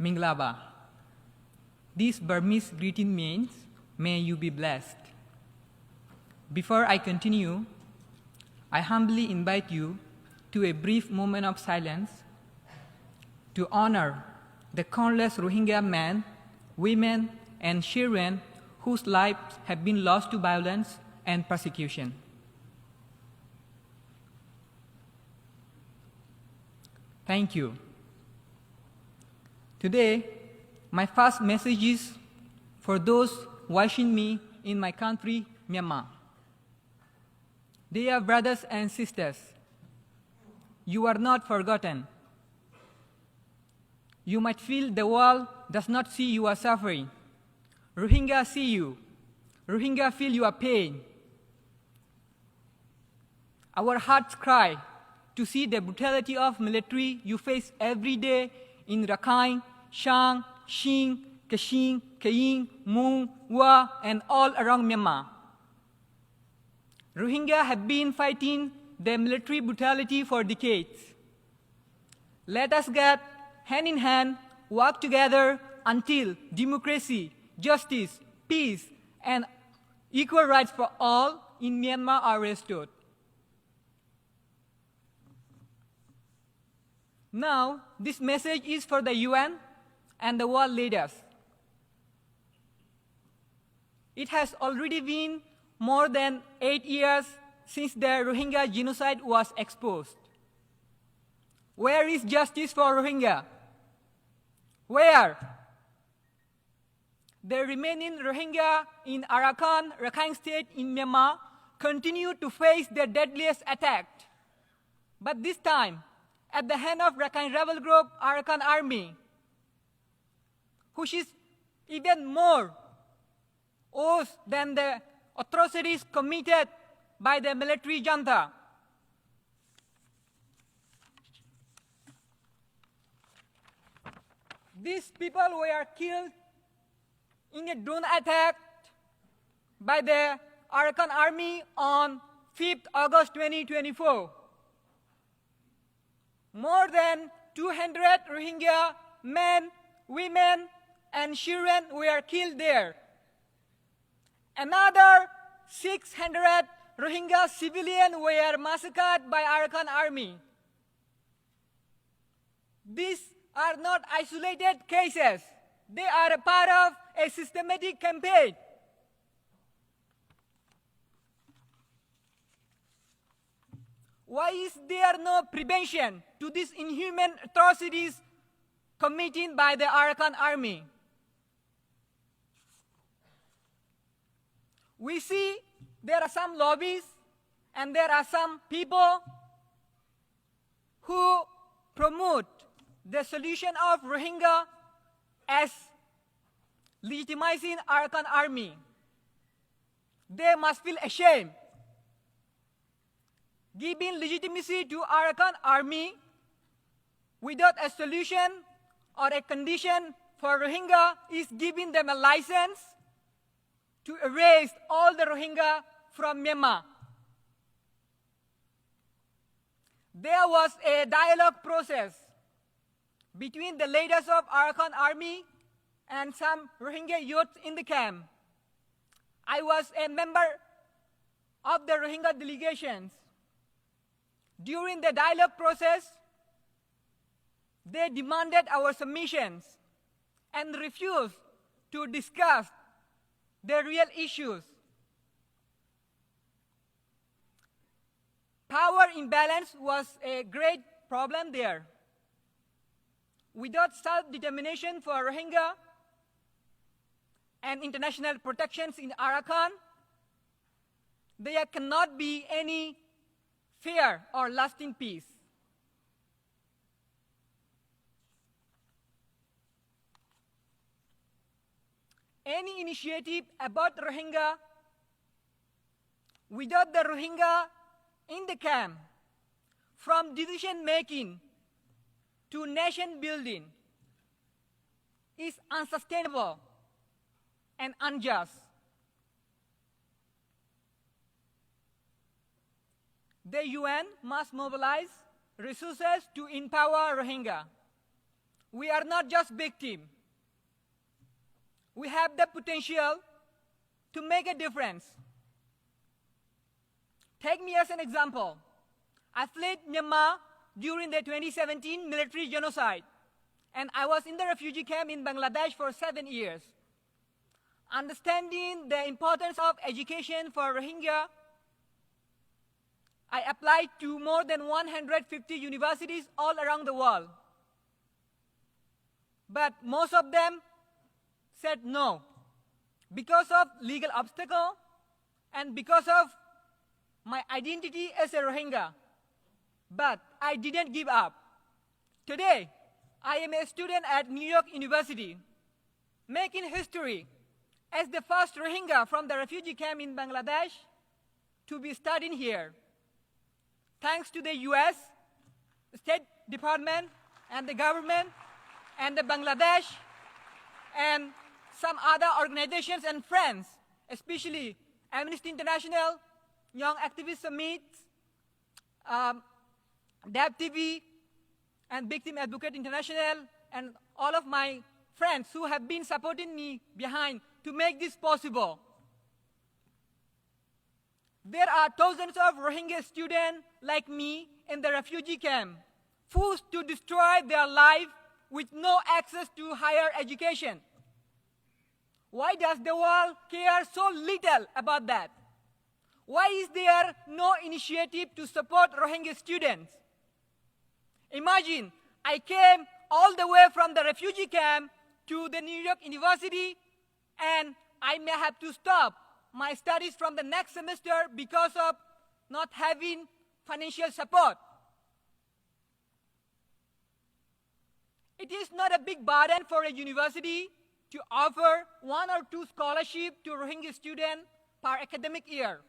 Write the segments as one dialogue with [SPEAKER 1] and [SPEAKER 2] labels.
[SPEAKER 1] Minglaba. This Burmese greeting means, may you be blessed. Before I continue, I humbly invite you to a brief moment of silence to honor the countless Rohingya men, women, and children whose lives have been lost to violence and persecution. Thank you. Today, my first message is for those watching me in my country, Myanmar. Dear brothers and sisters, you are not forgotten. You might feel the world does not see you are suffering. Rohingya see you. Rohingya feel your pain. Our hearts cry to see the brutality of military you face every day in Rakhine, Shan, Shin, Kachin, Kayin, Mung, Wa, and all around Myanmar. Rohingya have been fighting the military brutality for decades. Let us get hand in hand, work together until democracy, justice, peace, and equal rights for all in Myanmar are restored. Now, this message is for the UN and the world leaders. It has already been more than 8 years since the Rohingya genocide was exposed. Where is justice for Rohingya? Where? The remaining Rohingya in Arakan, Rakhine State in Myanmar continue to face the deadliest attack. But this time, at the hand of Rakhine Rebel Group Arakan Army, which is even more worse than the atrocities committed by the military junta. These people were killed in a drone attack by the Arakan Army on 5th August 2024. More than 200 Rohingya men, women, and children were killed there. Another 600 Rohingya civilians were massacred by Arakan Army. These are not isolated cases. They are a part of a systematic campaign. Why is there no prevention to these inhuman atrocities committed by the Arakan Army? We see there are some lobbies and there are some people who promote the solution of Rohingya as legitimizing Arakan Army. They must feel ashamed. Giving legitimacy to Arakan Army without a solution or a condition for Rohingya is giving them a license to erase all the Rohingya from Myanmar. There was a dialogue process between the leaders of Arakan Army and some Rohingya youth in the camp. I was a member of the Rohingya delegations. During the dialogue process, they demanded our submissions and refused to discuss the real issues. Power imbalance was a great problem there. Without self-determination for Rohingya and international protections in Arakan, there cannot be any fair or lasting peace. Any initiative about Rohingya without the Rohingya in the camp, from decision making to nation building, is unsustainable and unjust. The UN must mobilize resources to empower Rohingya. we are not just victim. We have the potential to make a difference. Take me as an example. I fled Myanmar during the 2017 military genocide, and I was in the refugee camp in Bangladesh for 7 years. Understanding the importance of education for Rohingya, I applied to more than 150 universities all around the world. But most of them said no, because of legal obstacle and because of my identity as a Rohingya. But I didn't give up. Today, I am a student at New York University, making history as the first Rohingya from the refugee camp in Bangladesh to be studying here. Thanks to the US, State Department, and the government, and the Bangladesh, and some other organizations and friends, especially Amnesty International, Young Activist Summit, DAB TV, and Victim Advocate International, and all of my friends who have been supporting me behind to make this possible. There are thousands of Rohingya students like me in the refugee camp, forced to destroy their life with no access to higher education. Why does the world care so little about that? Why is there no initiative to support Rohingya students? Imagine, I came all the way from the refugee camp to the New York University, and I may have to stop my studies from the next semester because of not having financial support. It is not a big burden for a university to offer 1 or 2 scholarships to Rohingya students per academic year.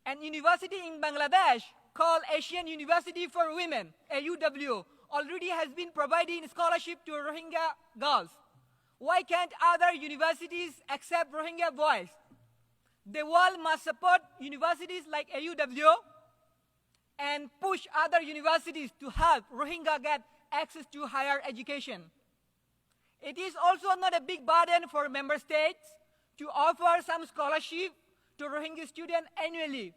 [SPEAKER 1] An university in Bangladesh called Asian University for Women, AUW, already has been providing scholarship to Rohingya girls. Why can't other universities accept Rohingya boys? The world must support universities like AUW and push other universities to help Rohingya get access to higher education. It is also not a big burden for member states to offer some scholarship to Rohingya students annually.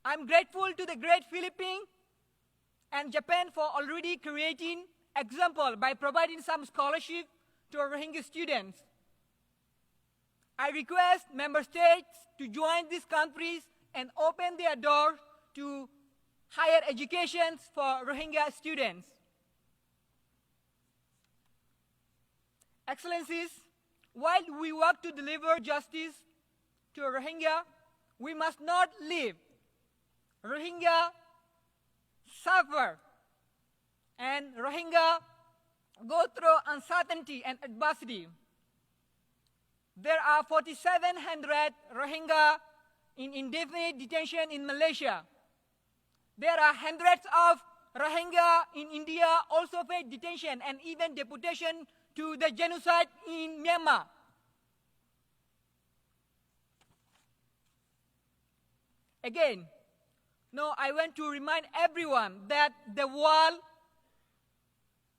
[SPEAKER 1] I'm grateful to the great Philippines and Japan for already creating example by providing some scholarship to Rohingya students. I request member states to join these countries and open their doors to higher education for Rohingya students. Excellencies, while we work to deliver justice to Rohingya, we must not leave Rohingya suffer and Rohingya go through uncertainty and adversity. There are 4,700 Rohingya in indefinite detention in Malaysia. There are hundreds of Rohingya in India also face detention and even deportation to the genocide in Myanmar. Again, now I want to remind everyone that the world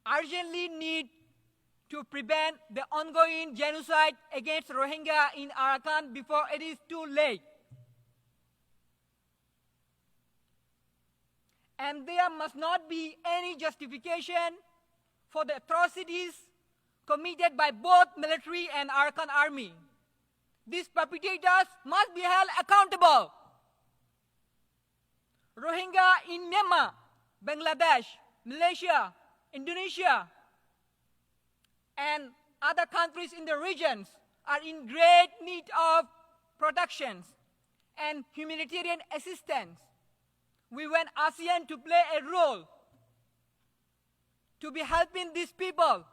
[SPEAKER 1] urgently needs to prevent the ongoing genocide against Rohingya in Arakan before it is too late. And there must not be any justification for the atrocities committed by both military and Arakan army. These perpetrators must be held accountable. Rohingya in Myanmar, Bangladesh, Malaysia, Indonesia, and other countries in the regions are in great need of protections and humanitarian assistance. We want ASEAN to play a role to be helping these people.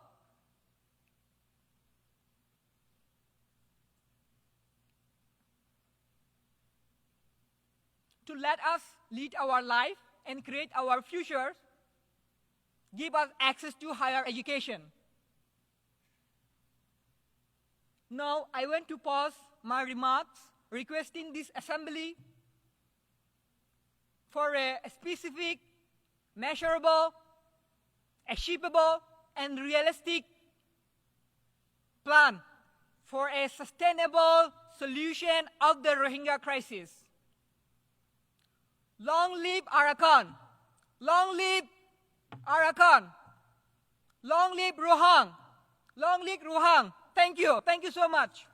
[SPEAKER 1] To let us lead our life and create our futures, give us access to higher education. Now, I want to pause my remarks, requesting this assembly for a specific measurable, achievable, and realistic plan for a sustainable solution of the Rohingya crisis. Long live Arakan! Long live Arakan! Long live Rohang! Long live Rohang! Thank you. Thank you so much.